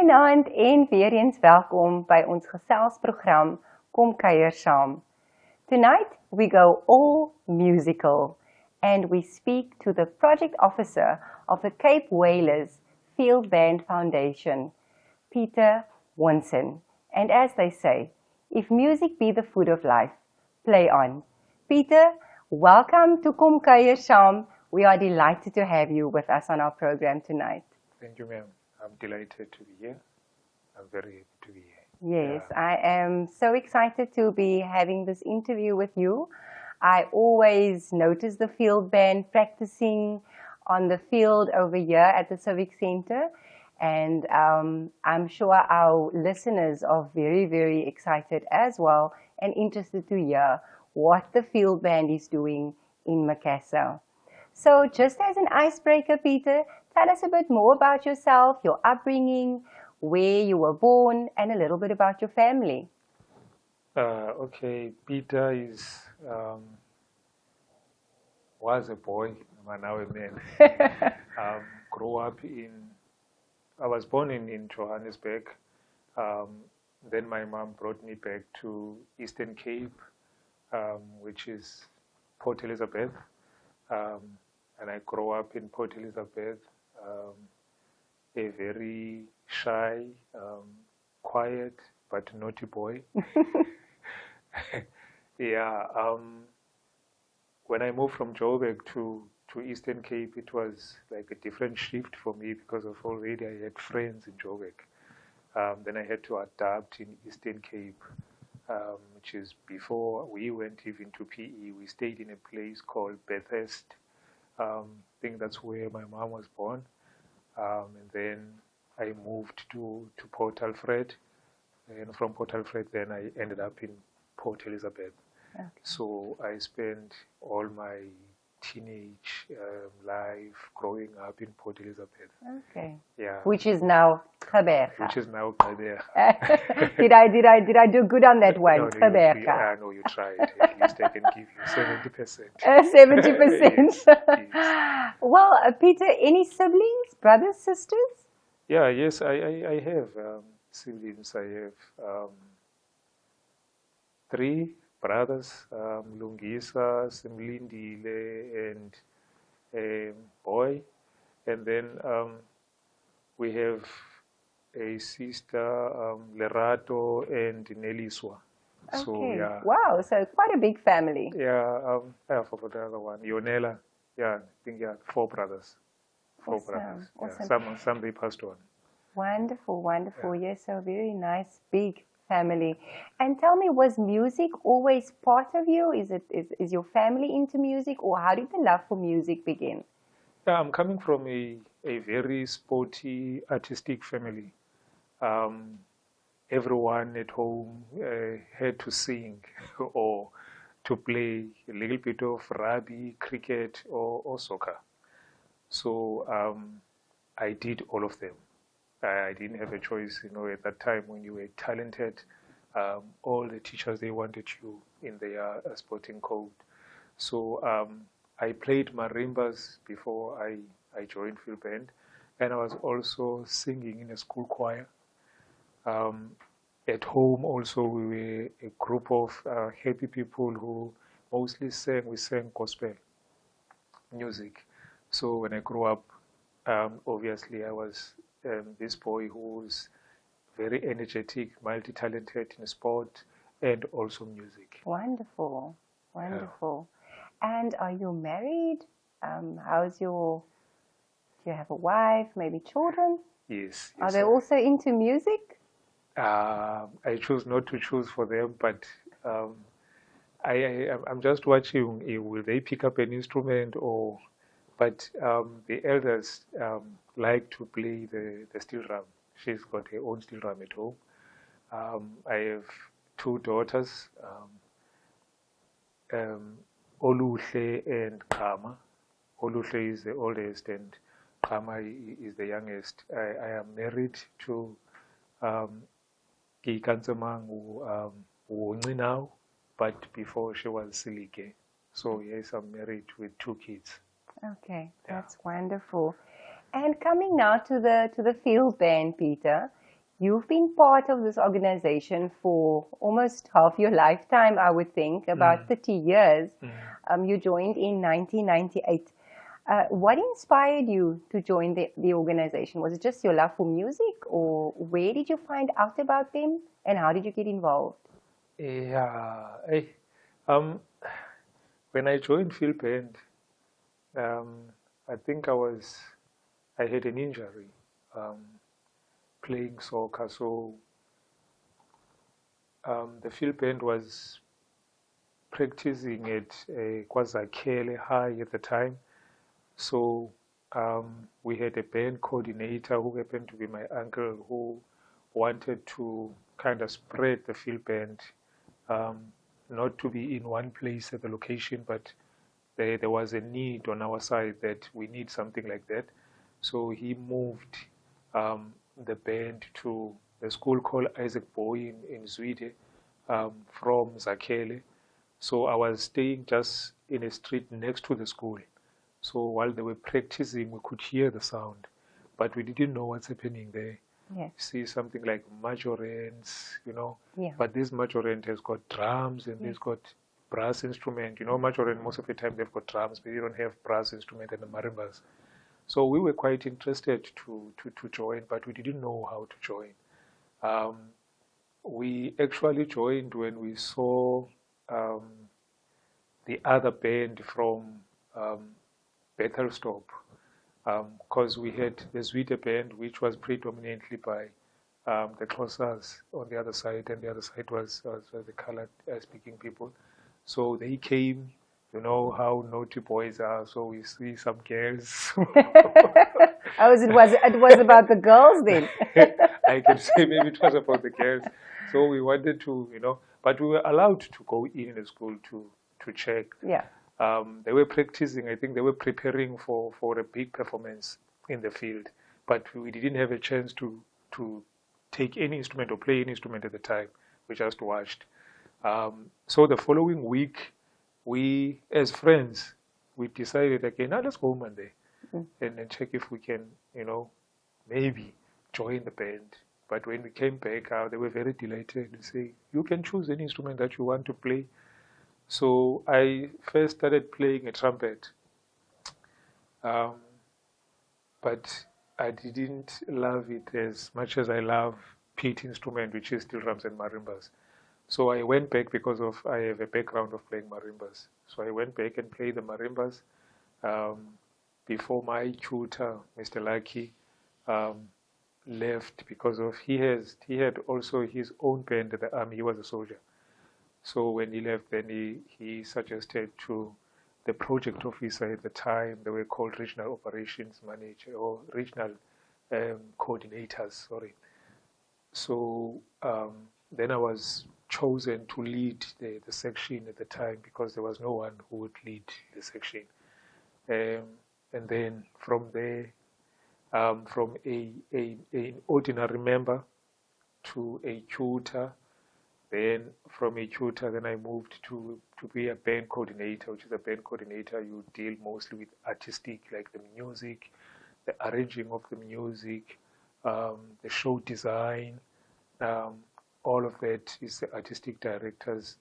Goeienaand en weer eens welkom by ons geselsprogram Kom kuier saam. Tonight we go all musical and we speak to the project officer of the Cape Whalers Field Band Foundation, Peter Wonci. And as they say, if music be the food of life, play on. Peter, welcome to Kom kuier saam. We are delighted to have you with us on our program tonight. Thank you, ma'am. I'm delighted to be here. I'm very happy to be here. Yes, I am so excited to be having this interview with you. I always notice the field band practicing on the field over here at the Civic Center. And I'm sure our listeners are very, very excited as well and interested to hear what the field band is doing in Macassar. So just as an icebreaker, Peter, tell us a bit more about yourself, your upbringing, where you were born, and a little bit about your family. Okay, Peter was a boy, I'm now a man. I was born in Johannesburg. Then my mom brought me back to Eastern Cape, which is Port Elizabeth. And I grew up in Port Elizabeth, a very shy, quiet, but naughty boy. When I moved from Joburg to Eastern Cape, it was like a different shift for me because of already I had friends in Joburg. Then I had to adapt in Eastern Cape, which is before we went even to PE. We stayed in a place called Bathurst. I think that's where my mom was born. And then I moved to Port Alfred. And from Port Alfred, then I ended up in Port Elizabeth. Okay. So I spent all my teenage life growing up in Port Elizabeth. Okay. Yeah. Which is now Gqeberha. Which is now Gqeberha. Did I do good on that one? No, Gqeberha. No, you tried. At least I can give you 70%. 70%. Yes. Well, Peter, any siblings, brothers, sisters? Yes, I have siblings. I have 3 brothers, Lungisa, Simlindile, and Boy. And then we have a sister, Lerato, and Neliswa. Okay. So, yeah. Wow, so quite a big family. Yeah, I forgot the other one. Yonela. Yeah, I think, 4 brothers. 4 Awesome. brothers. Awesome. Yeah, some they passed on. Wonderful, wonderful. Yeah. Yes, so a very nice, big family. And tell me, was music always part of you? Is your family into music, or how did the love for music begin? Yeah, I'm coming from a very sporty, artistic family. Everyone at home had to sing or to play a little bit of rugby, cricket, or soccer. So I did all of them. I didn't have a choice, at that time when you were talented, all the teachers, they wanted you in their sporting code. So I played marimbas before I joined field band, and I was also singing in a school choir. At home also, we were a group of happy people who mostly we sang gospel music. So when I grew up, obviously I was this boy who was very energetic, multi-talented in sport and also music. Wonderful, wonderful. Yeah. And are you married? Do you have a wife, maybe children? Yes. Are they also into music? I choose not to choose for them, but I'm just watching, will they pick up an instrument or... But the elders like to play the steel drum. She's got her own steel drum at home. I have 2 daughters, Oluhle and Kama. Oluhle is the oldest and Kama is the youngest. I am married to Kikansamang Wonci now, but before she was Silike. So yes, I'm married with 2 kids. Okay, that's wonderful. And coming now to the field band, Peter, You've been part of this organization for almost half your lifetime, I would think, about 30 years. You joined in 1998. What inspired you to join the organization? Was it just your love for music, or where did you find out about them, and how did you get involved? Yeah, when I joined Field Band, I think I had an injury playing soccer, so the Field Band was practicing at KwaZakhele High at the time. So we had a band coordinator who happened to be my uncle, who wanted to kind of spread the field band, not to be in one place at the location, but there was a need on our side that we need something like that. So he moved the band to a school called Isaac Boy in Zwide from Zakhele. So I was staying just in a street next to the school. So while they were practicing, we could hear the sound, but we didn't know what's happening there. Yeah. See something like majorends, Yeah. but this majorend has got drums and it's got brass instrument. Majorend, most of the time they've got drums, but you don't have brass instrument and the marimbas. So we were quite interested to join, but we didn't know how to join. We actually joined when we saw the other band from Bethelstop, because we had the Zwide band, which was predominantly by the Xhosas on the other side, and the other side was the colored speaking people. So they came, you know how naughty boys are, so we see some girls. Oh, it was about the girls then. I can say maybe it was about the girls. So we wanted to, but we were allowed to go in the school to check. Yeah. They were practicing. I think they were preparing for a big performance in the field, but we didn't have a chance to take any instrument or play any instrument at the time. We just watched. So the following week, we, as friends, we decided again, now let's go Monday and check if we can, maybe join the band. But when we came back, they were very delighted. They say, you can choose any instrument that you want to play. So I first started playing a trumpet, but I didn't love it as much as I love Pete instrument, which is steel drums and marimbas. So I went back because I have a background of playing marimbas. So I went back and played the marimbas before my tutor, Mr. Lucky, left because of he had also his own band at the army. He was a soldier. So when he left, then he suggested to the project officer at the time, they were called regional operations manager or regional coordinators, sorry. So then I was chosen to lead the section at the time because there was no one who would lead the section. And then from there, from an ordinary member to a tutor. Then from a tutor, then I moved to be a band coordinator, which is a band coordinator. You deal mostly with artistic, like the music, the arranging of the music, the show design. All of that is the artistic director's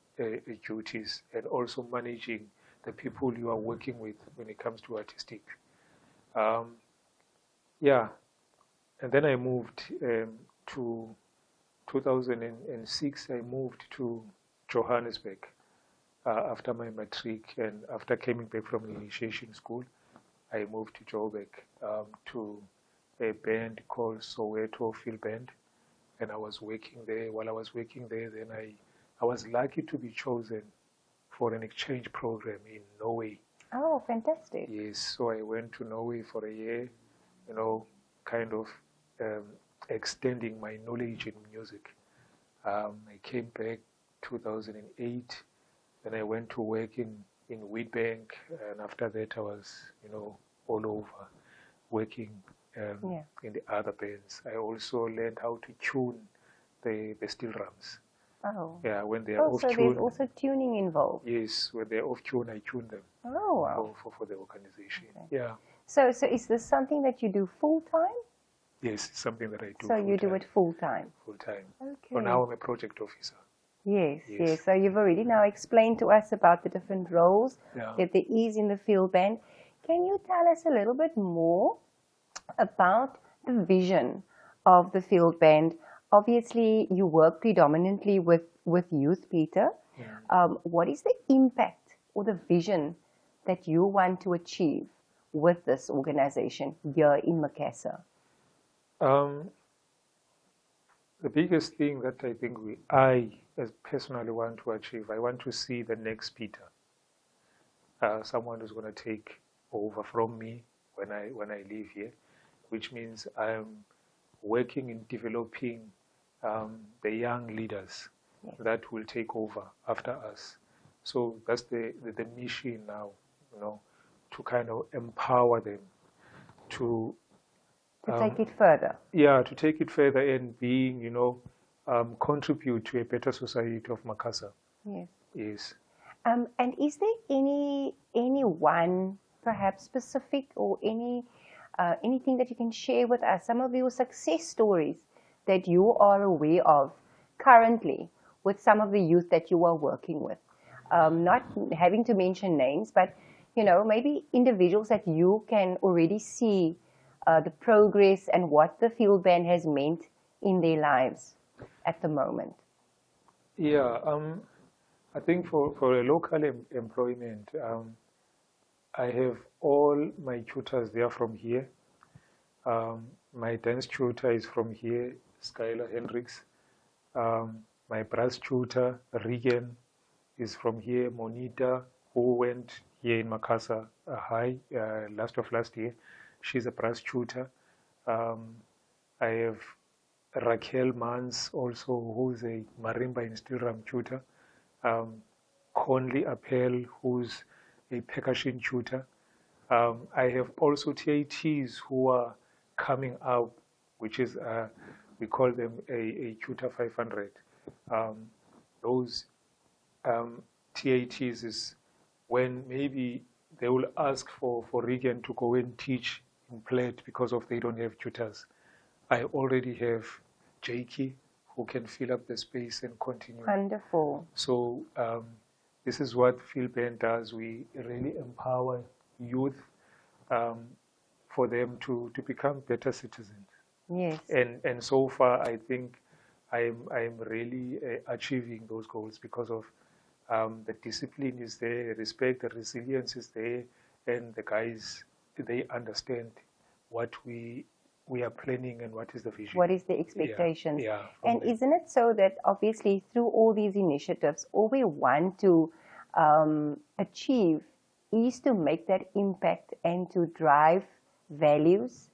duties, and also managing the people you are working with when it comes to artistic. Yeah, and then I moved to 2006, I moved to Johannesburg after my matric, and after coming back from the initiation school, I moved to Joburg to a band called Soweto Field Band, and I was working there. While I was working there, then I was lucky to be chosen for an exchange program in Norway. Oh, fantastic. Yes, so I went to Norway for a year, kind of extending my knowledge in music. I came back 2008, then I went to work in Witbank, and after that I was, all over working in the other bands. I also learned how to tune the steel drums. Oh. Yeah, when they are off tune. So there's also tuning involved. Yes, when they're off tune, I tune them. Oh, wow. For the organization. Okay. Yeah. So is this something that you do full time? Yes, it's something that I do So you do it full time? Full time. Okay. For now, I'm a project officer. Yes, Yes. yes. So you've already now explained to us about the different roles Yeah. that there is in the field band. Can you tell us a little bit more about the vision of the field band? Obviously, you work predominantly with youth, Peter. What is the impact or the vision that you want to achieve with this organization here in Macassar? The biggest thing that I think I as personally want to achieve, I want to see the next Peter, someone who's going to take over from me when I leave here, which means I'm working in developing the young leaders that will take over after us. So that's the mission now, to kind of empower them to take it further. Yeah, to take it further and being, contribute to a better society of Macassar. Yes. Yes. And is there any one perhaps specific or anything that you can share with us, some of your success stories that you are aware of currently with some of the youth that you are working with? Not having to mention names, but maybe individuals that you can already see the progress and what the field band has meant in their lives at the moment. Yeah, I think for a local employment, I have all my tutors there from here. My dance tutor is from here, Skylar Hendricks. My brass tutor, Regan, is from here. Monita, who went here in Macassar High last year, she's a brass tutor. I have Raquel Mans also, who's a marimba and steel drum tutor. Conley Appel, who's a percussion tutor. I have also TATs who are coming up, which is, we call them a tutor 500. Those TATs is when maybe they will ask for Regan to go and teach in Plate because of they don't have tutors. I already have Jakey who can fill up the space and continue. Wonderful. So this is what Field Band does. We really empower youth for them to become better citizens. Yes. And so far, I think I'm really achieving those goals because of the discipline is there, respect, the resilience is there, and the guys, they understand what we are planning and what is the vision. What is the expectations? Yeah, and isn't it so that obviously through all these initiatives, all we want to achieve is to make that impact and to drive values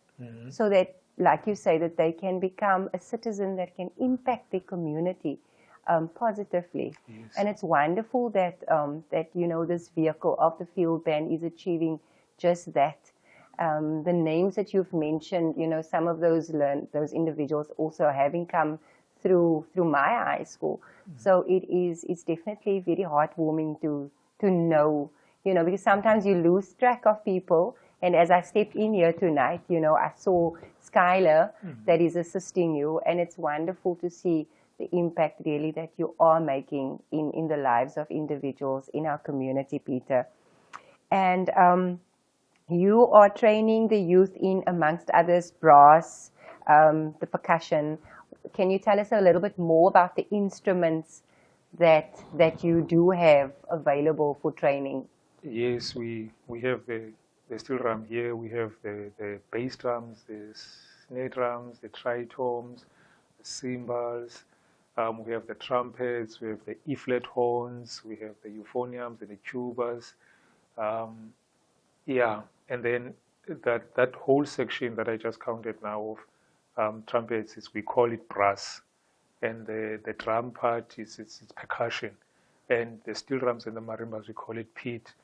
so that, like you say, that they can become a citizen that can impact their community positively. Yes. And it's wonderful that this vehicle of the field band is achieving just that. The names that you've mentioned, some of those individuals also having come through my high school. So it's definitely very heartwarming to know, because sometimes you lose track of people. And as I stepped in here tonight, I saw Skylar that is assisting you, and it's wonderful to see the impact really that you are making in the lives of individuals in our community, Peter. And you are training the youth in, amongst others, brass, the percussion. Can you tell us a little bit more about the instruments that you do have available for training? Yes, we have the steel drum here. We have the bass drums, the snare drums, the tritoms, the cymbals. We have the trumpets. We have the E-flat horns. We have the euphoniums and the tubas. And then that whole section that I just counted now of trumpets we call it brass, and the drum part is it's percussion, and the steel drums and the marimbas we call it pit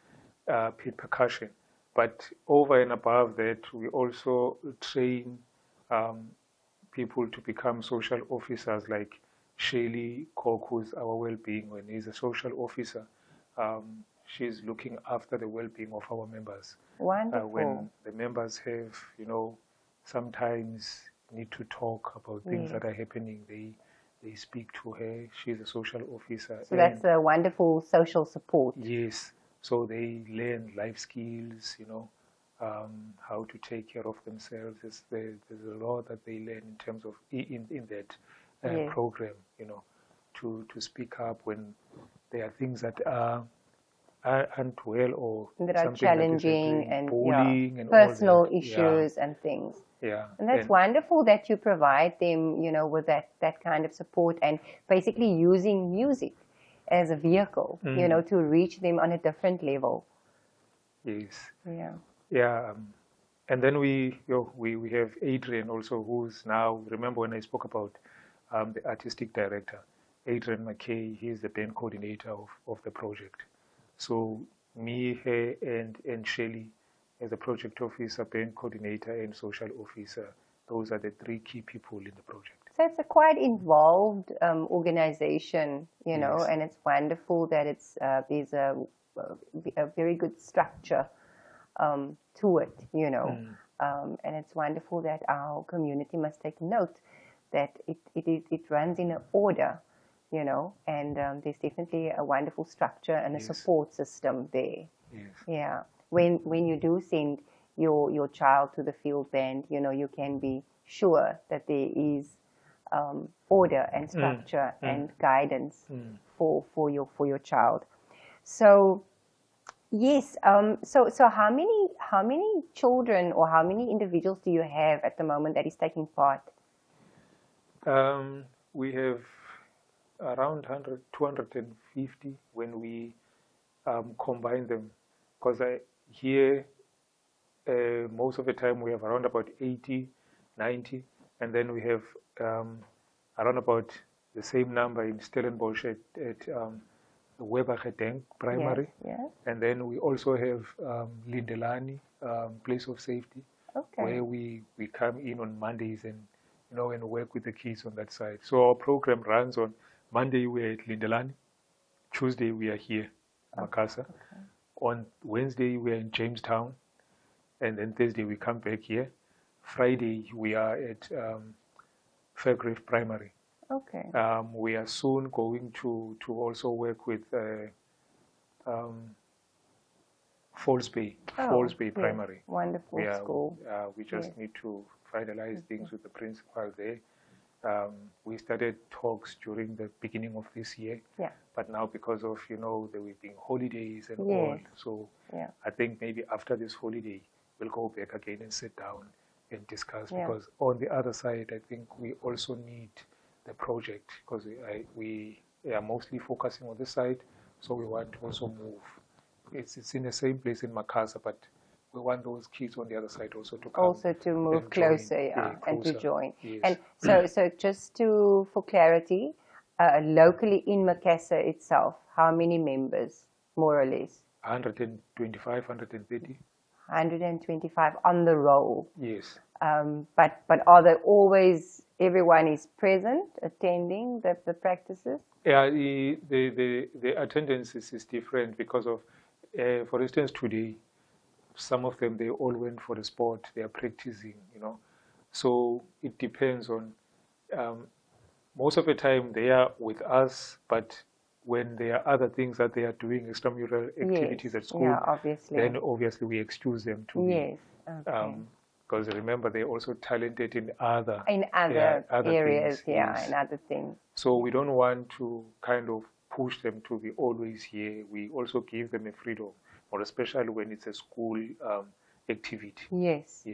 percussion. But over and above that, we also train people to become social officers, like Shaylee Cook, who's our well-being, when he's a social officer. She's looking after the well-being of our members. Wonderful. When the members have, sometimes need to talk about things Yes. that are happening, they speak to her. She's a social officer. So that's a wonderful social support. Yes. So they learn life skills, how to take care of themselves. There's a lot that they learn in terms of in that Yes. program, to speak up when there are things that aren't well, or That are something challenging that and bullying and personal all that. issues and things. Yeah. And that's wonderful that you provide them, with that kind of support, and basically using music as a vehicle, to reach them on a different level. Yes. Yeah. Yeah. And then we have Adrian also, who's now, remember when I spoke about the artistic director, Adrian McKay, he's the band coordinator of the project. So me, her, and Shelley as the project officer, band coordinator, and social officer, those are the three key people in the project. So it's a quite involved organization, Yes. and it's wonderful that there's a very good structure to it, and it's wonderful that our community must take note that it runs in an order, and there's definitely a wonderful structure and a Yes. support system there. Yes. Yeah. When you do send your child to the field band, you can be sure that there is order and structure and guidance for your child. So yes, so how many children or how many individuals do you have at the moment that is taking part? We have around 250 when we combine them, because here most of the time we have around about 80, 90, and then we have around about the same number in Stellenbosch at Webergeddenk Primary. Yes, yes. And then we also have Lindelani, Place of Safety, Okay. where we come in on Mondays and and work with the kids on that side. So our program runs on Monday we're at Lindelani, Tuesday we are here, Makassar. Okay. On Wednesday we are in Jamestown, and then Thursday we come back here. Friday we are at Fairgrave Primary. Okay. We are soon going to also work with Falls Bay Primary. Wonderful school. We just need to finalize things with the principal there. We started talks during the beginning of this year, but now because of there will be holidays and all, so I think maybe after this holiday we'll go back again and sit down and discuss, because on the other side I think we also need the project, because we are mostly focusing on this side, so we want to also move. It's in the same place in Makassar, but we want those kids on the other side also to come. Also to move closer, and to join. Yes. And so just for clarity, locally in Makassar itself, how many members, more or less? 125, 130. 125 on the roll. Yes. But are there always, everyone is present, attending the practices? Yeah, the attendance is different because of, for instance, today, some of them, they all went for the sport, they are practicing, So it depends on, most of the time they are with us, but when there are other things that they are doing, extramural activities at school, then obviously we excuse them to be. Okay. Because remember, they're also talented in other areas, things, in other things. So we don't want to kind of push them to be always here. We also give them a freedom, or especially when it's a school activity. Yes.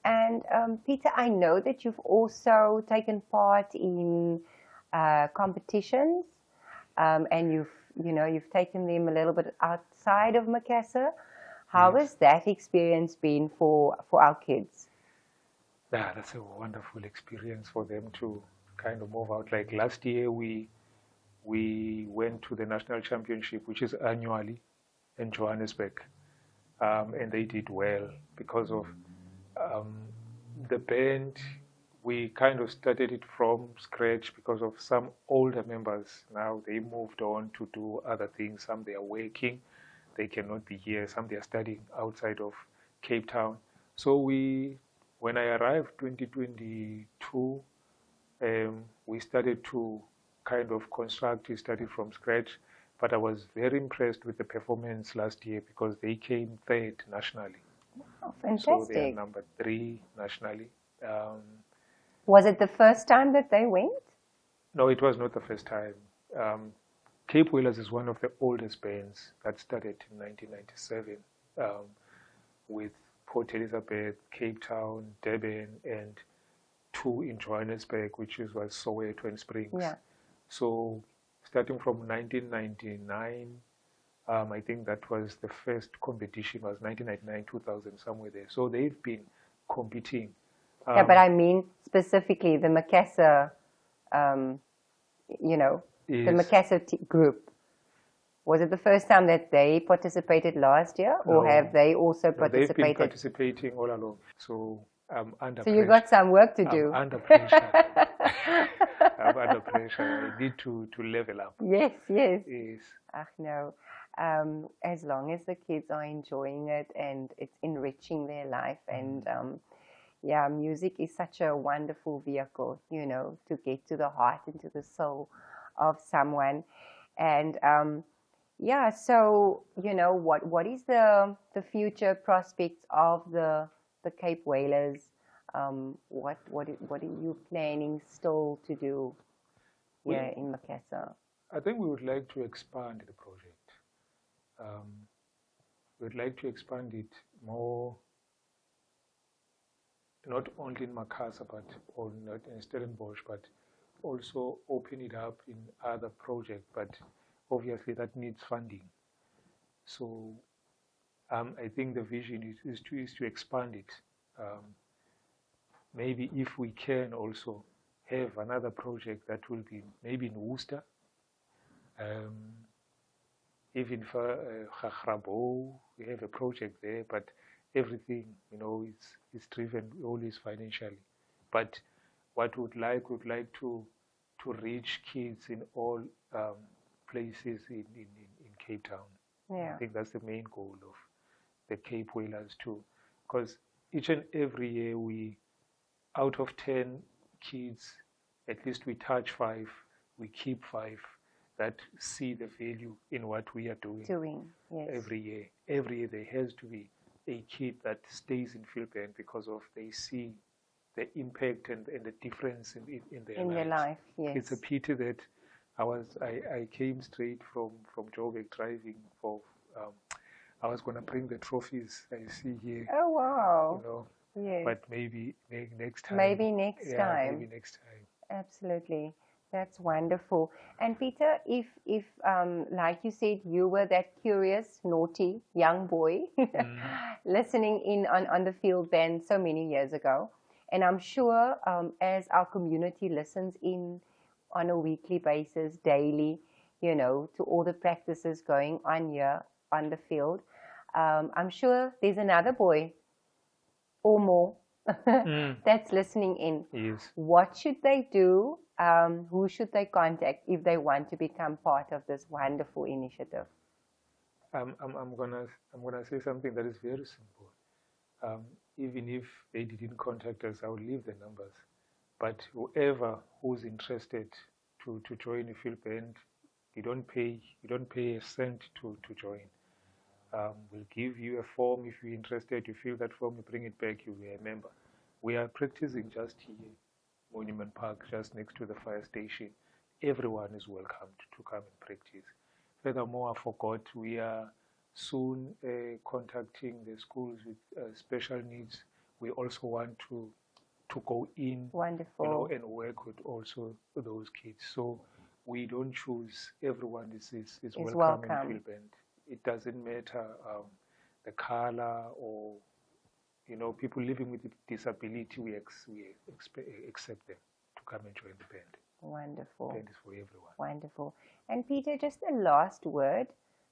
And Peter, I know that you've also taken part in competitions, and you've taken them a little bit outside of Makassar. How has that experience been for our kids? Yeah, that's a wonderful experience for them to kind of move out. Like last year, we went to the national championship, which is annually in Johannesburg, and they did well because of the band. We kind of started it from scratch because of some older members. Now they moved on to do other things. Some they are working, they cannot be here. Some they are studying outside of Cape Town. So when when I arrived 2022, we started to kind of construct. We started from scratch, but I was very impressed with the performance last year because they came third nationally. Oh, So they are fantastic. number 3 nationally. Was it the first time that they went? No, it was not the first time. Cape Whalers is one of the oldest bands that started in 1997 with Port Elizabeth, Cape Town, Durban, and 2 in Johannesburg, which was Soweto and Springs. Yeah. So starting from 1999, I think that was the first competition, was 1999, 2000, somewhere there. So they've been competing. Yeah, but I mean specifically the Macassar, you know, the Yes. Macassar group. Was it the first time that they participated last year, or No. have they also No, they've been participated? participating all along. So I'm under So pressure. you got some work to do. I'm under pressure. I'm under pressure. I need to level up. Yes, yes. Yes. Ach, no. As long as the kids are enjoying it and it's enriching their life, and yeah, music is such a wonderful vehicle, you know, to get to the heart and to the soul of someone. And yeah, so you know, what is the future prospects of the Cape Whalers? What are you planning still to do here in Macassar? I think we would like to expand the project. We'd like to expand it more, not only in Macassar, but or not in Stellenbosch, but also open it up in other projects. But obviously, that needs funding. So I think the vision is to expand it. Maybe if we can also have another project that will be maybe in Worcester, even for Gagrabo, we have a project there, but everything, you know, it's driven always financially. But what we'd like to reach kids in all places in Cape Town. Yeah. I think that's the main goal of the Cape Whalers too, because each and every year we, out of 10 kids, at least we touch 5, we keep 5 that see the value in what we are doing. Yes. Every year. Every year there has to be a kid that stays in field band because of they see the impact and the difference in their life. Yes. It's a pity that I came straight from Joburg driving for I was going to bring the trophies I see here. Oh wow. You know, yes. But maybe next time. Maybe next time. Maybe next time. Absolutely. That's wonderful. And Peter, if like you said, you were that curious, naughty young boy listening in on the field band so many years ago, and I'm sure as our community listens in on a weekly basis, daily, you know, to all the practices going on here on the field, I'm sure there's another boy or more that's listening in. Yes. What should they do? Who should they contact if they want to become part of this wonderful initiative? I'm gonna say something that is very simple. Even if they didn't contact us, I will leave the numbers. But whoever who's interested to join a field band, you don't pay a cent to join. We'll give you a form if you're interested. You fill that form, you bring it back, you'll be a member. We are practicing just here, Monument Park, just next to the fire station. Everyone is welcome to come and practice. Furthermore, I forgot, we are soon contacting the schools with special needs. We also want to go in, wonderful, you know, and work with also those kids. So we don't choose. Everyone is welcome in field band. It doesn't matter the color or, you know, people living with disability. We accept them to come and join the band. Wonderful. Band is for everyone. Wonderful. And Peter, just a last word,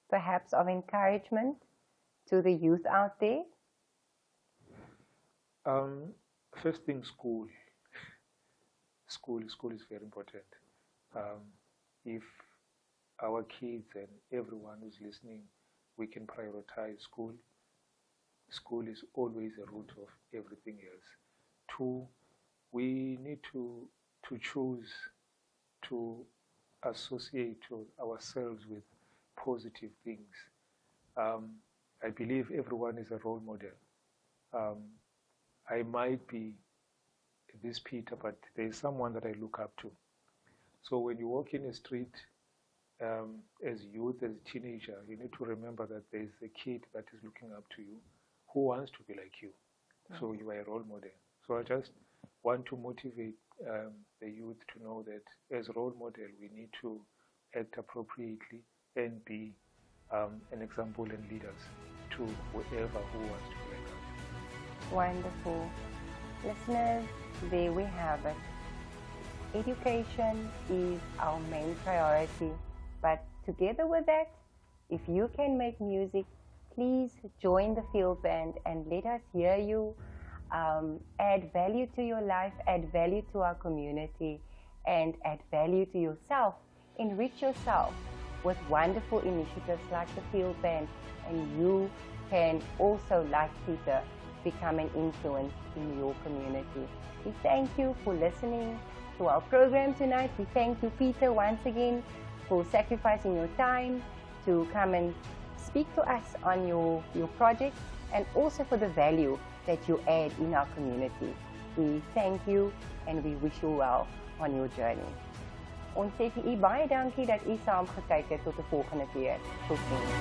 perhaps of encouragement to the youth out there. First thing, school. School is very important. If our kids and everyone who's listening, we can prioritize school. School is always a root of everything else. Two, we need to choose to associate ourselves with positive things. I believe everyone is a role model. I might be this Peter, but there is someone that I look up to. So when you walk in a street as youth, as a teenager, you need to remember that there is a kid that is looking up to you who wants to be like you. So you are a role model. So I just want to motivate the youth to know that as a role model, we need to act appropriately and be an example and leaders to whoever who wants to be like us. Wonderful. Listeners, there we have it. Education is our main priority, but together with that, if you can make music, please join the field band and let us hear you. Add value to your life, add value to our community, and add value to yourself. Enrich yourself with wonderful initiatives like the field band, and you can also, like Peter, become an influence in your community. We thank you for listening to our program tonight. We thank you, Peter, once again for sacrificing your time to come and speak to us on your project, and also for the value that you add in our community. We thank you and we wish you well on your journey. Ons sê vir u baie dankie dat u saam gekyk het tot 'n volgende keer. Totsiens.